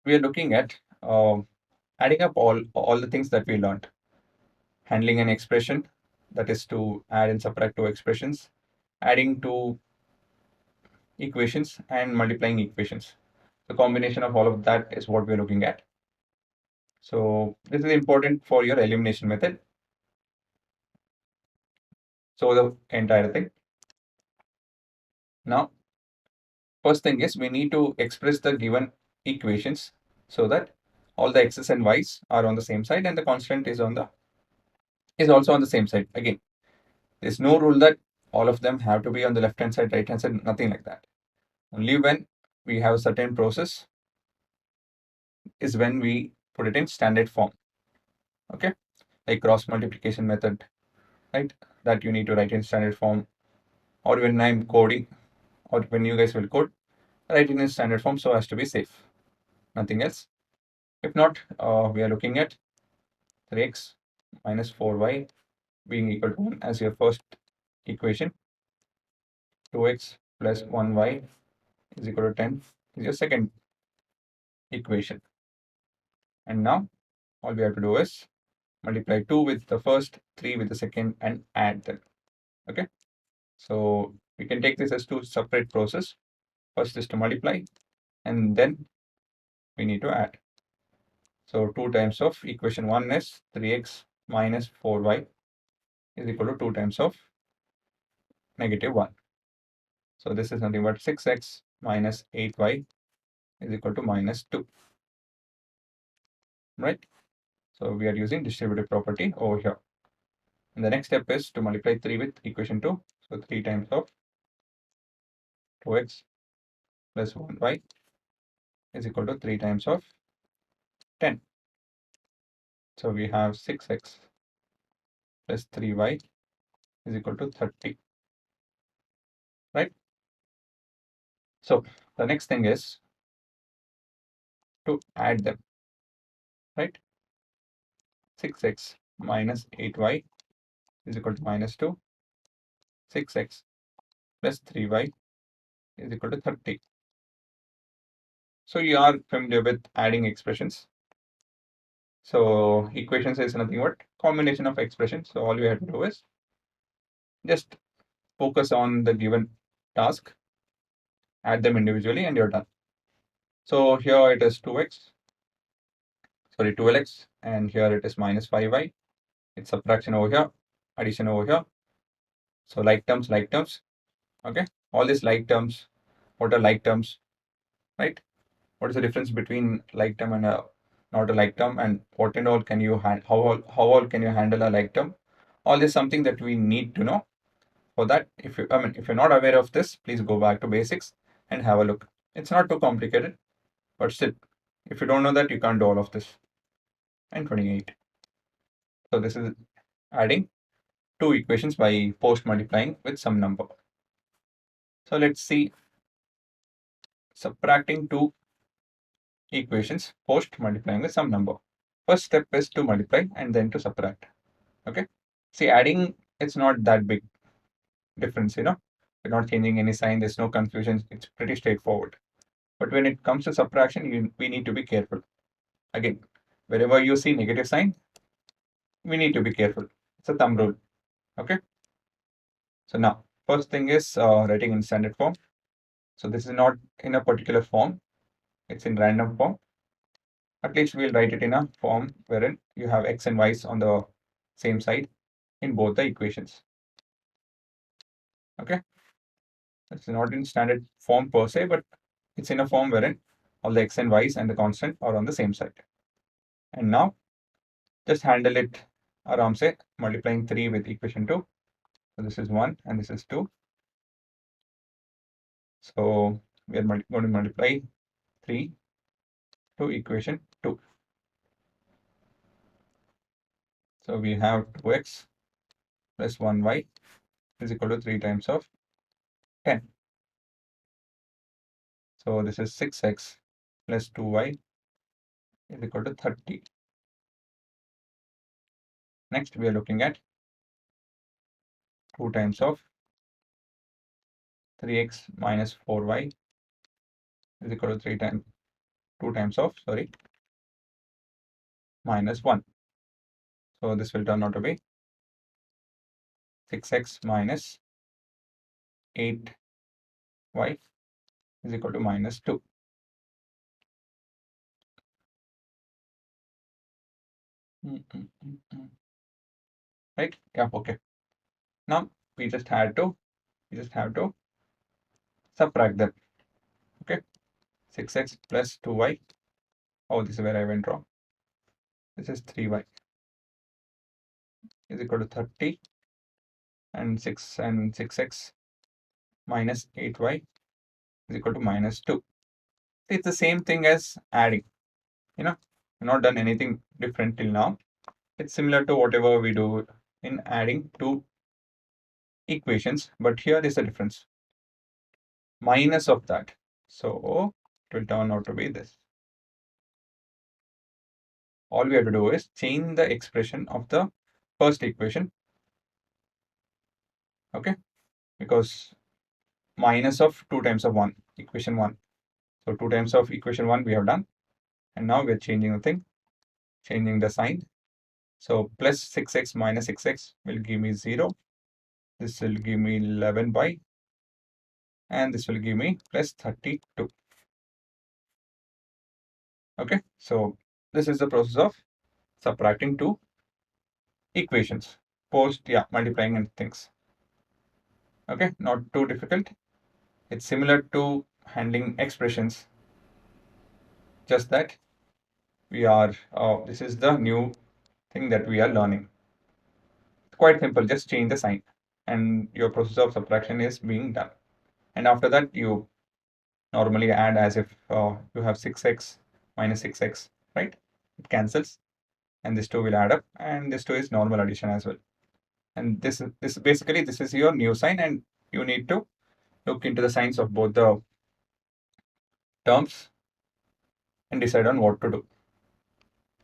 we are looking at adding up all the things that we learned. Handling an expression, that is to add and subtract two expressions, adding two equations, and multiplying equations. The combination of all of that is what we're looking at. So this is important for your elimination method. So the entire thing. Now, first thing is we need to express the given equations so that all the x's and y's are on the same side and the constant is also on the same side. Again, there's no rule that all of them have to be on the left hand side, right hand side, nothing like that. Only when we have a certain process is when we put it in standard form. Okay, like cross multiplication method, right? That you need to write in standard form, or when I'm coding, or when you guys will code, write it in standard form so as to be safe. Nothing else. If not, we are looking at 3x minus 4y being equal to 1 as your first equation. 2x plus 1y is equal to 10 is your second equation. And now all we have to do is multiply 2 with the first, 3 with the second, and add them. Okay. So we can take this as two separate process. First is to multiply, and then we need to add. So 2 times of equation 1 is 3x minus 4y is equal to 2 times of negative 1. So this is nothing but 6x minus 8y is equal to minus 2. Right? So we are using distributive property over here. And the next step is to multiply 3 with equation 2. So 3 times of 2x plus 1y is equal to 3 times of 10. So we have 6x plus 3y is equal to 30. Right? So the next thing is to add them. Right? 6x minus 8y is equal to minus 2. 6x plus 3y is equal to 30. So you are familiar with adding expressions. So equations is nothing but combination of expressions. So all you have to do is just focus on the given task, add them individually, and you're done. So here it is 2x, sorry, 12x, and here it is minus 5y. It's subtraction over here, addition over here. So like terms, like terms. Okay. All these like terms, what are like terms, right? What is the difference between like term and a not a like term, and what and all can you how all can you handle a like term? All this is something that we need to know. For that, if you if you're not aware of this, please go back to basics and have a look. It's not too complicated, but still, if you don't know that, you can't do all of this. And 28. So this is adding two equations by post multiplying with some number. So let's see subtracting two equations post multiplying with some number. First step is to multiply and then to subtract. Okay. See, adding, it's not that big difference, We're not changing any sign, there's no confusion, it's pretty straightforward. But when it comes to subtraction, we need to be careful. Again, wherever you see negative sign, we need to be careful. It's a thumb rule. Okay. So now, first thing is writing in standard form. So this is not in a particular form, it's in random form. At least we'll write it in a form wherein you have x and y's on the same side in both the equations. Okay. It's not in standard form per se, but it's in a form wherein all the x and y's and the constant are on the same side. And now just handle it around say multiplying 3 with equation 2. So this is 1 and this is 2. So we are going to multiply 3 to equation 2. So we have 2x plus 1y is equal to 3 times of 10. So this is 6x plus 2y is equal to 30. Next, we are looking at 2 times of 3x minus 4y is equal to 3 times 2 times of, sorry, minus 1. So this will turn out to be 6x minus 8y is equal to minus 2. Right? Yeah, okay. Now we just have to subtract them. Okay. 6x plus 2y. Oh, this is where I went wrong. This is 3y is equal to 30, and 6x minus 8y is equal to minus 2. It's the same thing as adding. You know, I've not done anything different till now. It's similar to whatever we do in adding two equations, but here is the difference. Minus of that. So it will turn out to be this. All we have to do is change the expression of the first equation. Okay, because minus of 2 times of 1, equation 1. So 2 times of equation 1 we have done. And now we are changing the thing, changing the sign. So plus 6x minus 6x will give me 0. This will give me 11y. And this will give me plus 32. Okay, so this is the process of subtracting two equations, multiplying and things. Okay, not too difficult. It's similar to handling expressions, just that we are, this is the new thing that we are learning. It's quite simple, just change the sign and your process of subtraction is being done. And after that, you normally add as if you have 6x minus 6x, right? It cancels and this 2 will add up and this 2 is normal addition as well. And this basically, this is your new sign and you need to look into the signs of both the terms and decide on what to do.